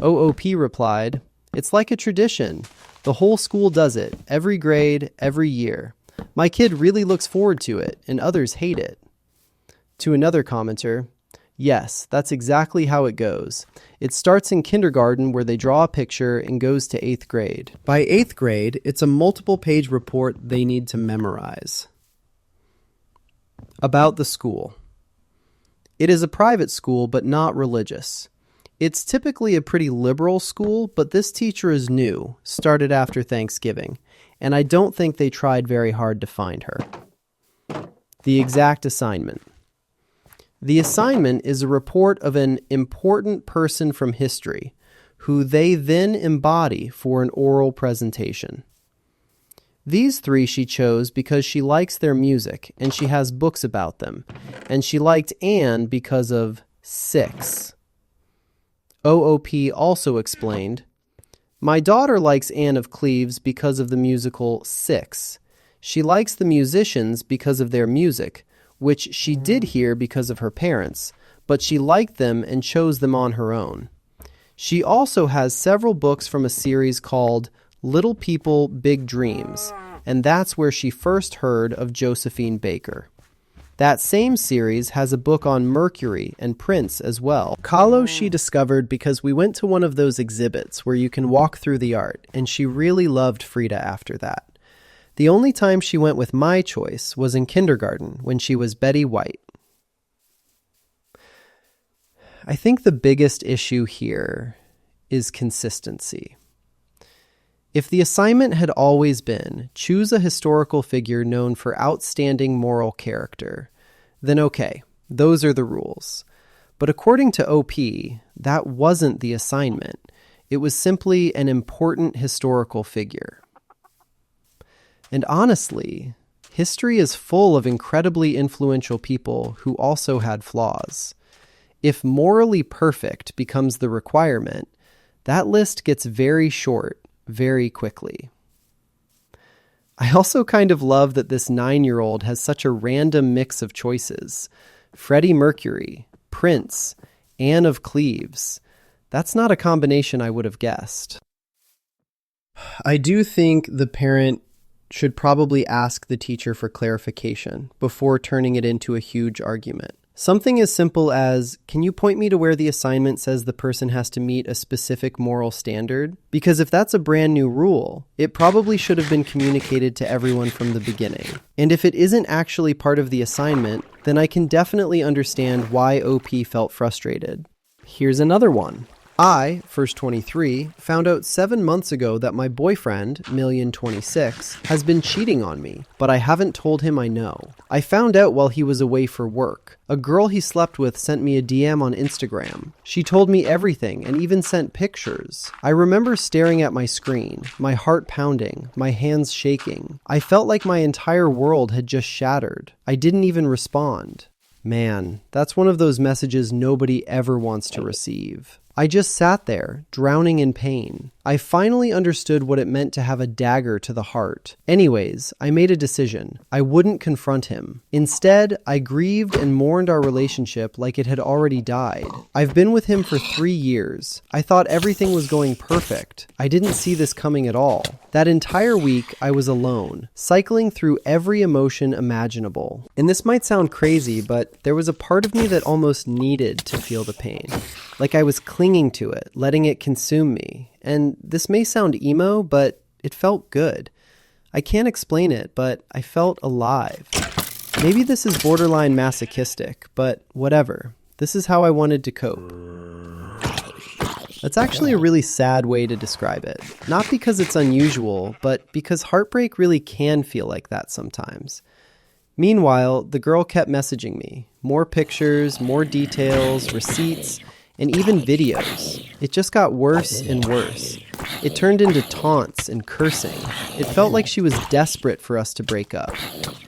OOP replied, "It's like a tradition. The whole school does it, every grade, every year. My kid really looks forward to it, and others hate it." To another commenter, "Yes, that's exactly how it goes. It starts in kindergarten where they draw a picture and goes to 8th grade. By 8th grade, it's a multiple-page report they need to memorize." About the school. It is a private school, but not religious. It's typically a pretty liberal school, but this teacher is new, started after Thanksgiving, and I don't think they tried very hard to find her. The exact assignment. The assignment is a report of an important person from history, who they then embody for an oral presentation. These 3 she chose because she likes their music, and she has books about them, and she liked Anne because of Six. OOP also explained, "My daughter likes Anne of Cleves because of the musical Six. She likes the musicians because of their music, which she did hear because of her parents, but she liked them and chose them on her own. She also has several books from a series called Little People, Big Dreams, and that's where she first heard of Josephine Baker. That same series has a book on Mercury and Prince as well. Kahlo she discovered because we went to one of those exhibits where you can walk through the art, and she really loved Frida after that. The only time she went with my choice was in kindergarten when she was Betty White." I think the biggest issue here is consistency. If the assignment had always been, choose a historical figure known for outstanding moral character, then okay, those are the rules. But according to OP, that wasn't the assignment. It was simply an important historical figure. And honestly, history is full of incredibly influential people who also had flaws. If morally perfect becomes the requirement, that list gets very short very quickly. I also kind of love that this 9-year-old has such a random mix of choices. Freddie Mercury, Prince, Anne of Cleves. That's not a combination I would have guessed. I do think the parent should probably ask the teacher for clarification before turning it into a huge argument. Something as simple as, can you point me to where the assignment says the person has to meet a specific moral standard? Because if that's a brand new rule, it probably should have been communicated to everyone from the beginning. And if it isn't actually part of the assignment, then I can definitely understand why OP felt frustrated. Here's another one. I, first 23, found out 7 months ago that my boyfriend, Million26, has been cheating on me, but I haven't told him I know. I found out while he was away for work. A girl he slept with sent me a DM on Instagram. She told me everything and even sent pictures. I remember staring at my screen, my heart pounding, my hands shaking. I felt like my entire world had just shattered. I didn't even respond. Man, that's one of those messages nobody ever wants to receive. I just sat there, drowning in pain. I finally understood what it meant to have a dagger to the heart. Anyways, I made a decision. I wouldn't confront him. Instead, I grieved and mourned our relationship like it had already died. I've been with him for 3 years. I thought everything was going perfect. I didn't see this coming at all. That entire week, I was alone, cycling through every emotion imaginable. And this might sound crazy, but there was a part of me that almost needed to feel the pain. Like I was clinging to it, letting it consume me. And this may sound emo, but it felt good. I can't explain it, but I felt alive. Maybe this is borderline masochistic, but whatever. This is how I wanted to cope. That's actually a really sad way to describe it. Not because it's unusual, but because heartbreak really can feel like that sometimes. Meanwhile, the girl kept messaging me. More pictures, more details, receipts, and even videos. It just got worse and worse. It turned into taunts and cursing. It felt like she was desperate for us to break up.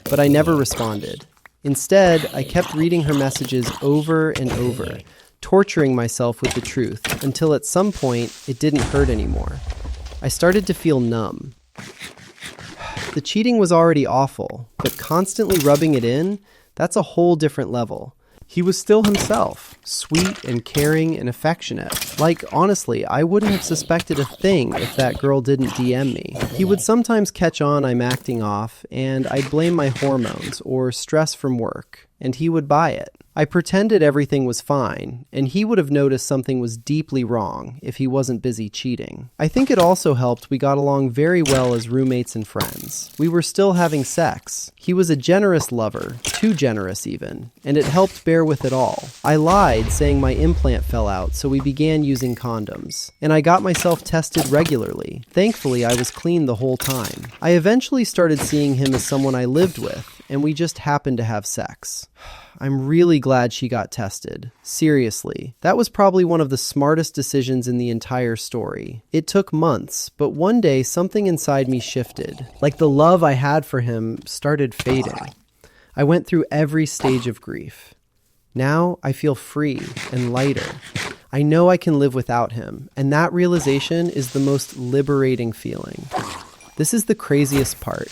But I never responded. Instead, I kept reading her messages over and over, torturing myself with the truth, until at some point, it didn't hurt anymore. I started to feel numb. The cheating was already awful, but constantly rubbing it in, that's a whole different level. He was still himself, sweet and caring and affectionate. Like, honestly, I wouldn't have suspected a thing if that girl didn't DM me. He would sometimes catch on I'm acting off, and I'd blame my hormones or stress from work, and he would buy it. I pretended everything was fine, and he would have noticed something was deeply wrong if he wasn't busy cheating. I think it also helped we got along very well as roommates and friends. We were still having sex. He was a generous lover, too generous even, and it helped bear with it all. I lied, saying my implant fell out, so we began using condoms. And I got myself tested regularly. Thankfully, I was clean the whole time. I eventually started seeing him as someone I lived with, and we just happened to have sex. I'm really glad she got tested. Seriously, that was probably one of the smartest decisions in the entire story. It took months, but one day something inside me shifted. Like the love I had for him started fading. I went through every stage of grief. Now I feel free and lighter. I know I can live without him, and that realization is the most liberating feeling. This is the craziest part.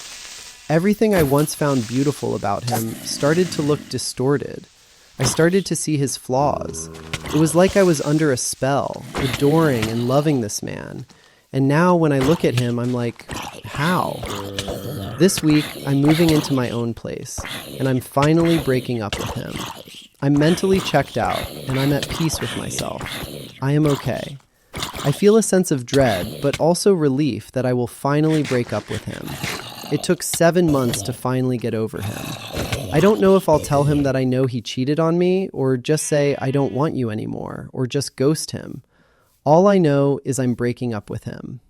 Everything I once found beautiful about him started to look distorted. I started to see his flaws. It was like I was under a spell, adoring and loving this man. And now when I look at him, I'm like, how? This week, I'm moving into my own place, and I'm finally breaking up with him. I'm mentally checked out, and I'm at peace with myself. I am okay. I feel a sense of dread, but also relief that I will finally break up with him. It took 7 months to finally get over him. I don't know if I'll tell him that I know he cheated on me, or just say I don't want you anymore, or just ghost him. All I know is I'm breaking up with him.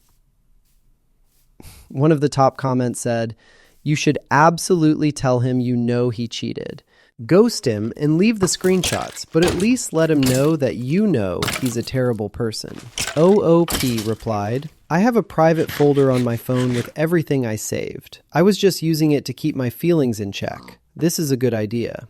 One of the top comments said, "You should absolutely tell him you know he cheated. Ghost him and leave the screenshots, but at least let him know that you know he's a terrible person." OOP replied, "I have a private folder on my phone with everything I saved. I was just using it to keep my feelings in check. This is a good idea."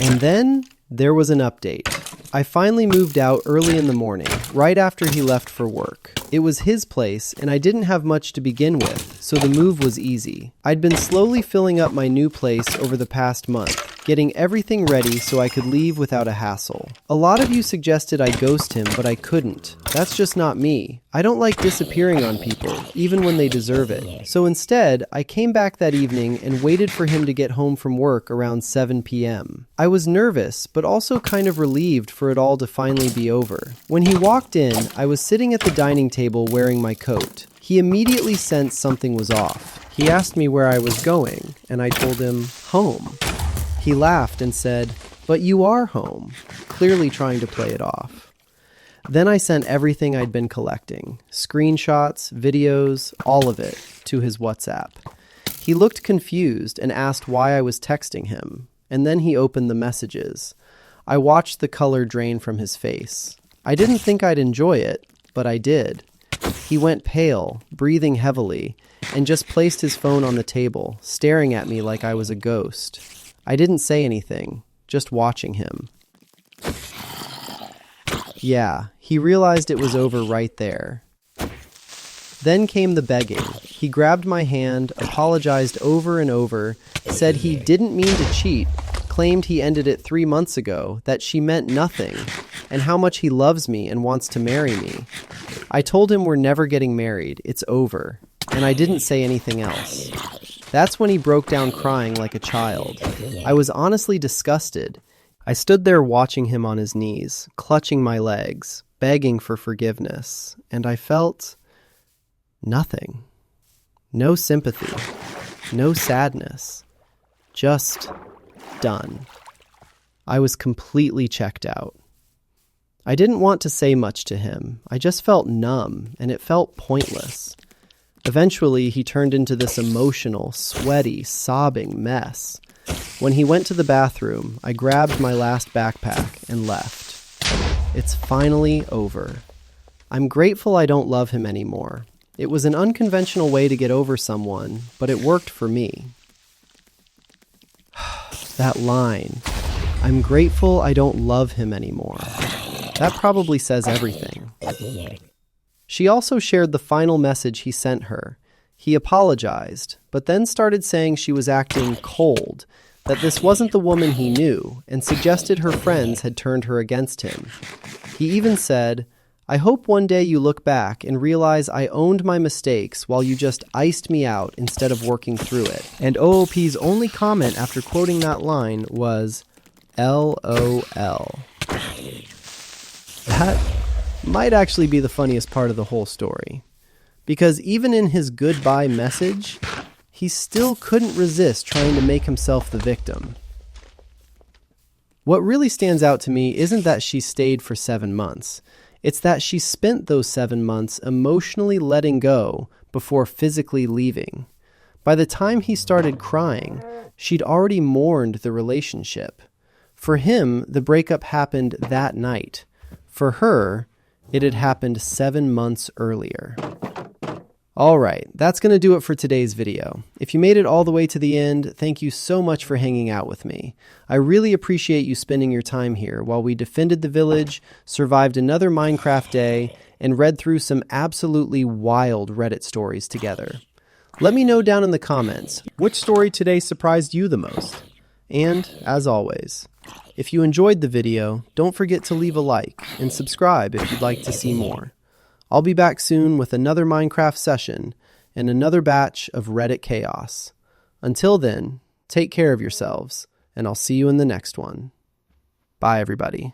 And then there was an update. I finally moved out early in the morning, right after he left for work. It was his place, and I didn't have much to begin with, so the move was easy. I'd been slowly filling up my new place over the past month, getting everything ready so I could leave without a hassle. A lot of you suggested I ghost him, but I couldn't. That's just not me. I don't like disappearing on people, even when they deserve it. So instead, I came back that evening and waited for him to get home from work around 7 p.m. I was nervous, but also kind of relieved for it all to finally be over. When he walked in, I was sitting at the dining table wearing my coat. He immediately sensed something was off. He asked me where I was going, and I told him, home. He laughed and said, "But you are home," clearly trying to play it off. Then I sent everything I'd been collecting, screenshots, videos, all of it, to his WhatsApp. He looked confused and asked why I was texting him, and then he opened the messages. I watched the color drain from his face. I didn't think I'd enjoy it, but I did. He went pale, breathing heavily, and just placed his phone on the table, staring at me like I was a ghost. I didn't say anything, just watching him. Yeah, he realized it was over right there. Then came the begging. He grabbed my hand, apologized over and over, said he didn't mean to cheat, claimed he ended it 3 months ago, that she meant nothing, and how much he loves me and wants to marry me. I told him we're never getting married, it's over, and I didn't say anything else. That's when he broke down crying like a child. I was honestly disgusted. I stood there watching him on his knees, clutching my legs, begging for forgiveness, and I felt nothing. No sympathy, no sadness, just done. I was completely checked out. I didn't want to say much to him. I just felt numb, and it felt pointless. Eventually, he turned into this emotional, sweaty, sobbing mess. When he went to the bathroom, I grabbed my last backpack and left. It's finally over. I'm grateful I don't love him anymore. It was an unconventional way to get over someone, but it worked for me. That line, "I'm grateful I don't love him anymore." That probably says everything. She also shared the final message he sent her. He apologized, but then started saying she was acting cold, that this wasn't the woman he knew, and suggested her friends had turned her against him. He even said, "I hope one day you look back and realize I owned my mistakes while you just iced me out instead of working through it." And OOP's only comment after quoting that line was, "LOL." That might actually be the funniest part of the whole story. Because even in his goodbye message, he still couldn't resist trying to make himself the victim. What really stands out to me isn't that she stayed for 7 months. It's that she spent those 7 months emotionally letting go before physically leaving. By the time he started crying, she'd already mourned the relationship. For him, the breakup happened that night. For her, it had happened 7 months earlier. All right, that's going to do it for today's video. If you made it all the way to the end, thank you so much for hanging out with me. I really appreciate you spending your time here while we defended the village, survived another Minecraft day, and read through some absolutely wild Reddit stories together. Let me know down in the comments, which story today surprised you the most? And, as always, if you enjoyed the video, don't forget to leave a like and subscribe if you'd like to see more. I'll be back soon with another Minecraft session and another batch of Reddit chaos. Until then, take care of yourselves, and I'll see you in the next one. Bye, everybody.